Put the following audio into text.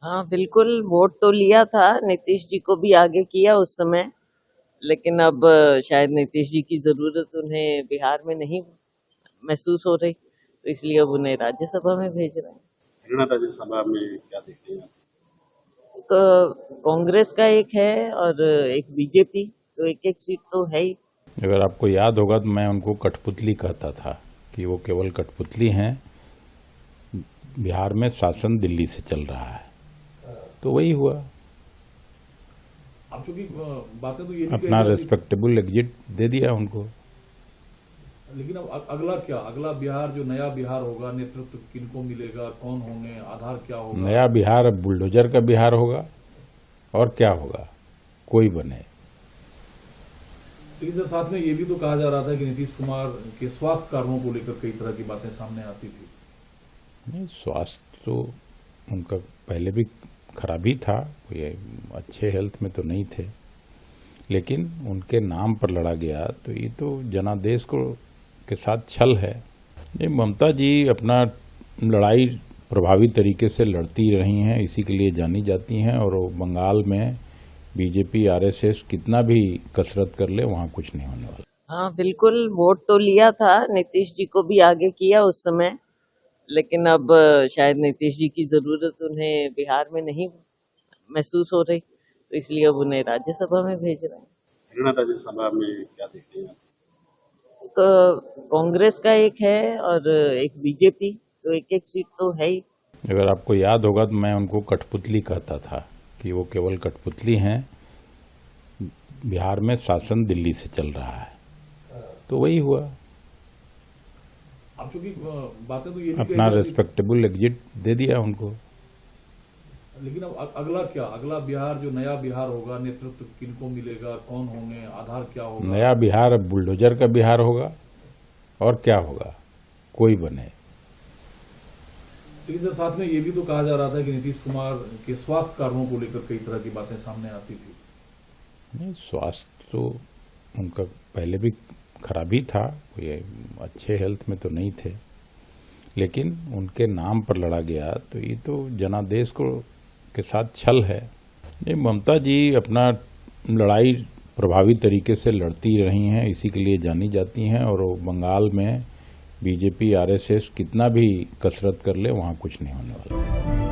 हाँ बिल्कुल, वोट तो लिया था, नीतीश जी को भी आगे किया उस समय, लेकिन अब शायद नीतीश जी की ज़रूरत उन्हें बिहार में नहीं महसूस हो रही, तो इसलिए अब उन्हें राज्यसभा में भेज रहे हैं। हरियाणा राज्यसभा में क्या देखते हैं? कांग्रेस का एक है और एक बीजेपी, तो एक एक सीट तो है ही। अगर आपको याद होगा तो मैं उनको कठपुतली कहता था कि वो केवल कठपुतली हैं, बिहार में शासन दिल्ली से चल रहा है, तो वही हुआ। अब चूंकि बातें तो ये अपना रेस्पेक्टेबल एग्जिट दे दिया उनको। लेकिन अब अगला क्या, अगला बिहार जो नया बिहार होगा, नेतृत्व किनको मिलेगा, कौन होंगे, आधार क्या होगा? नया बिहार अब बुलडोजर का बिहार होगा, और क्या होगा, कोई बने। लेकिन साथ में ये भी तो कहा जा रहा था कि नीतीश कुमार के स्वास्थ्य कारणों को लेकर कई तरह की बातें सामने आती थी। नहीं, स्वास्थ्य तो उनका पहले भी खराबी था, ये अच्छे हेल्थ में तो नहीं थे, लेकिन उनके नाम पर लड़ा गया तो ये तो जनादेश को के साथ छल है। ये ममता जी अपना लड़ाई प्रभावी तरीके से लड़ती रही हैं, इसी के लिए जानी जाती हैं, और बंगाल में बीजेपी आरएसएस कितना भी कसरत कर ले वहाँ कुछ नहीं होने वाला। हाँ बिल्कुल, वोट तो लिया था, नीतीश जी को भी आगे किया उस समय, लेकिन अब शायद नीतीश जी की ज़रूरत उन्हें बिहार में नहीं महसूस हो रही, तो इसलिए अब उन्हें राज्यसभा में भेज रहे हैं। हरियाणा राज्यसभा में क्या देखते हैं? कांग्रेस का एक है और एक बीजेपी, तो एक एक सीट तो है ही। अगर आपको याद होगा तो मैं उनको कठपुतली कहता था कि वो केवल कठपुतली हैं, बिहार में शासन दिल्ली से चल रहा है, तो वही हुआ। अब चूंकि बातें तो ये अपना रेस्पेक्टेबल एग्जिट दे दिया उनको। लेकिन अब अगला क्या, अगला बिहार जो नया बिहार होगा, नेतृत्व किनको मिलेगा, कौन होंगे, आधार क्या होगा? नया बिहार अब बुलडोजर का बिहार होगा, और क्या होगा, कोई बने। लेकिन साथ में ये भी तो कहा जा रहा था कि नीतीश कुमार के स्वास्थ्य कारणों को लेकर कई तरह की बातें सामने आती थी। नहीं, स्वास्थ्य तो उनका पहले भी खराबी था, ये अच्छे हेल्थ में तो नहीं थे, लेकिन उनके नाम पर लड़ा गया तो ये तो जनादेश को के साथ छल है। ये ममता जी अपना लड़ाई प्रभावी तरीके से लड़ती रही हैं, इसी के लिए जानी जाती हैं, और बंगाल में बीजेपी आरएसएस कितना भी कसरत कर ले वहाँ कुछ नहीं होने वाला।